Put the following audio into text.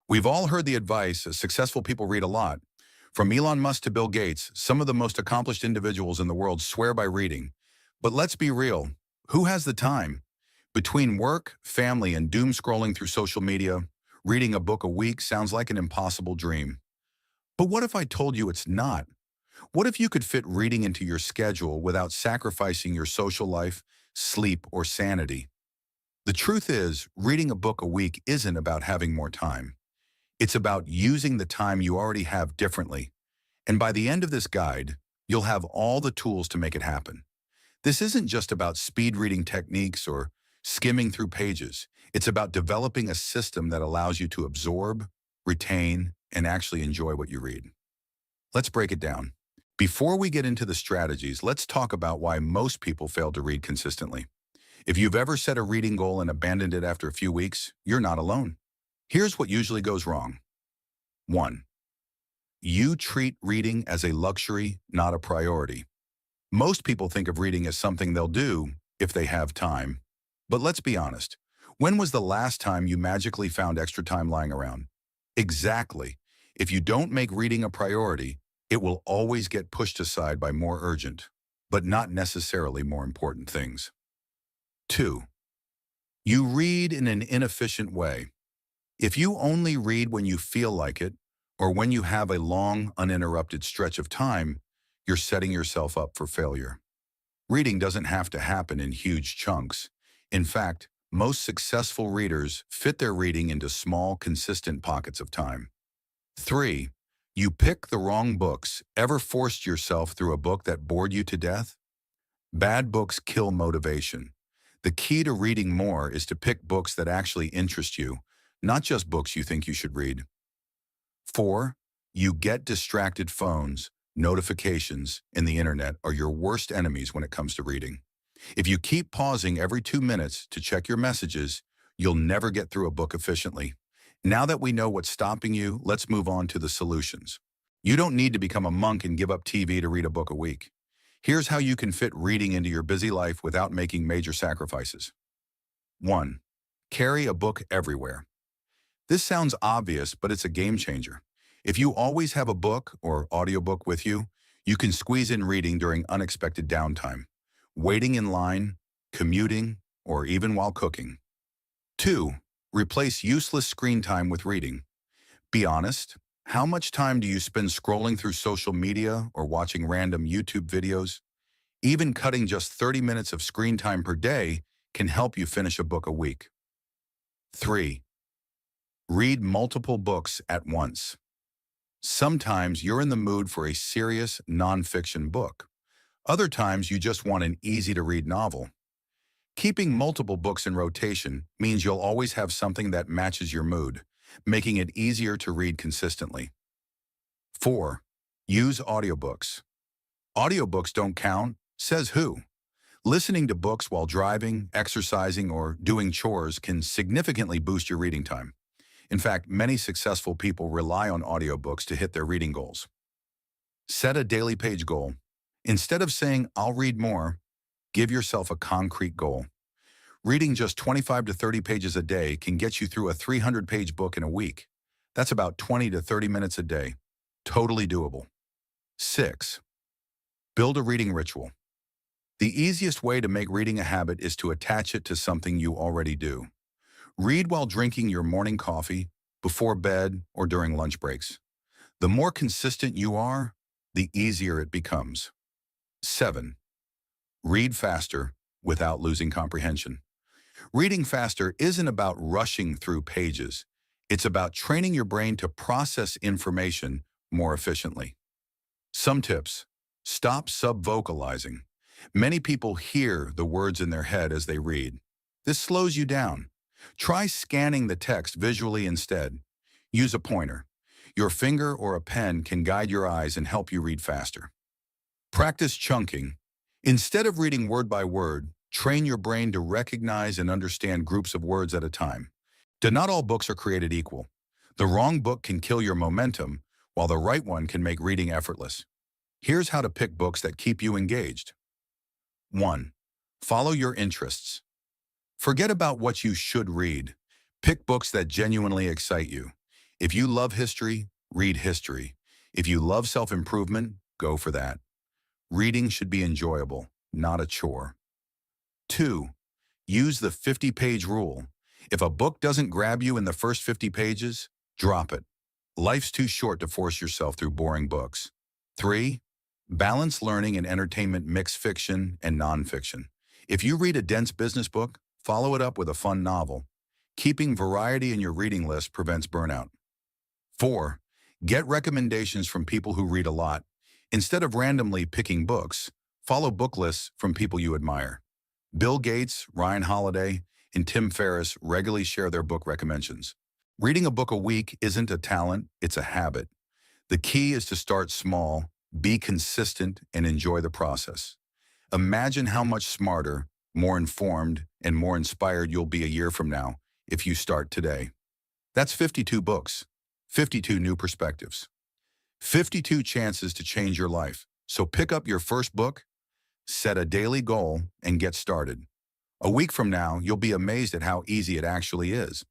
We've all heard the advice, successful people read a lot. From Elon Musk to Bill Gates, some of the most accomplished individuals in the world swear by reading. But let's be real, who has the time? Between work, family, and doom scrolling through social media, reading a book a week sounds like an impossible dream. But what if I told you it's not? What if you could fit reading into your schedule without sacrificing your social life, sleep, or sanity? The truth is, reading a book a week isn't about having more time. It's about using the time you already have differently. And by the end of this guide, you'll have all the tools to make it happen. This isn't just about speed reading techniques or skimming through pages. It's about developing a system that allows you to absorb, retain, and actually enjoy what you read. Let's break it down. Before we get into the strategies, let's talk about why most people fail to read consistently. If you've ever set a reading goal and abandoned it after a few weeks, you're not alone. Here's what usually goes wrong. 1. You treat reading as a luxury, not a priority. Most people think of reading as something they'll do if they have time. But let's be honest. When was the last time you magically found extra time lying around? Exactly. If you don't make reading a priority, it will always get pushed aside by more urgent, but not necessarily more important things. 2. You read in an inefficient way. If you only read when you feel like it, or when you have a long, uninterrupted stretch of time, you're setting yourself up for failure. Reading doesn't have to happen in huge chunks. In fact, most successful readers fit their reading into small, consistent pockets of time. 3. You pick the wrong books. Ever forced yourself through a book that bored you to death? Bad books kill motivation. The key to reading more is to pick books that actually interest you, not just books you think you should read. 4. You get distracted. Phones, notifications, and the internet are your worst enemies when it comes to reading. If you keep pausing every 2 minutes to check your messages, you'll never get through a book efficiently. Now that we know what's stopping you, let's move on to the solutions. You don't need to become a monk and give up TV to read a book a week. Here's how you can fit reading into your busy life without making major sacrifices. 1. Carry a book everywhere. This sounds obvious, but it's a game changer. If you always have a book or audiobook with you, you can squeeze in reading during unexpected downtime, waiting in line, commuting, or even while cooking. 2. Replace useless screen time with reading. Be honest, how much time do you spend scrolling through social media or watching random YouTube videos? Even cutting just 30 minutes of screen time per day can help you finish a book a week. 3. Read multiple books at once. Sometimes you're in the mood for a serious nonfiction book. Other times you just want an easy-to-read novel. Keeping multiple books in rotation means you'll always have something that matches your mood, making it easier to read consistently. 4. Use audiobooks. Audiobooks don't count, says who? Listening to books while driving, exercising, or doing chores can significantly boost your reading time. In fact, many successful people rely on audiobooks to hit their reading goals. Set a daily page goal. Instead of saying, I'll read more, give yourself a concrete goal. Reading just 25 to 30 pages a day can get you through a 300-page book in a week. That's about 20 to 30 minutes a day. Totally doable. 6. Build a reading ritual. The easiest way to make reading a habit is to attach it to something you already do. Read while drinking your morning coffee, before bed, or during lunch breaks. The more consistent you are, the easier it becomes. 7. Read faster without losing comprehension. Reading faster isn't about rushing through pages. It's about training your brain to process information more efficiently. Some tips. Stop sub-vocalizing. Many people hear the words in their head as they read. This slows you down. Try scanning the text visually instead. Use a pointer. Your finger or a pen can guide your eyes and help you read faster. Practice chunking. Instead of reading word by word, train your brain to recognize and understand groups of words at a time. Not all books are created equal. The wrong book can kill your momentum, while the right one can make reading effortless. Here's how to pick books that keep you engaged. 1. Follow your interests. Forget about what you should read. Pick books that genuinely excite you. If you love history, read history. If you love self-improvement, go for that. Reading should be enjoyable, not a chore. 2. Use the 50-page rule. If a book doesn't grab you in the first 50 pages, drop it. Life's too short to force yourself through boring books. 3. Balance learning and entertainment, mix fiction and nonfiction. If you read a dense business book, follow it up with a fun novel. Keeping variety in your reading list prevents burnout. 4. Get recommendations from people who read a lot. Instead of randomly picking books, follow book lists from people you admire. Bill Gates, Ryan Holiday, and Tim Ferriss regularly share their book recommendations. Reading a book a week isn't a talent, it's a habit. The key is to start small, be consistent, and enjoy the process. Imagine how much smarter, more informed, and more inspired you'll be a year from now if you start today. That's 52 books, 52 new perspectives, 52 chances to change your life. So pick up your first book, set a daily goal, and get started. A week from now, you'll be amazed at how easy it actually is.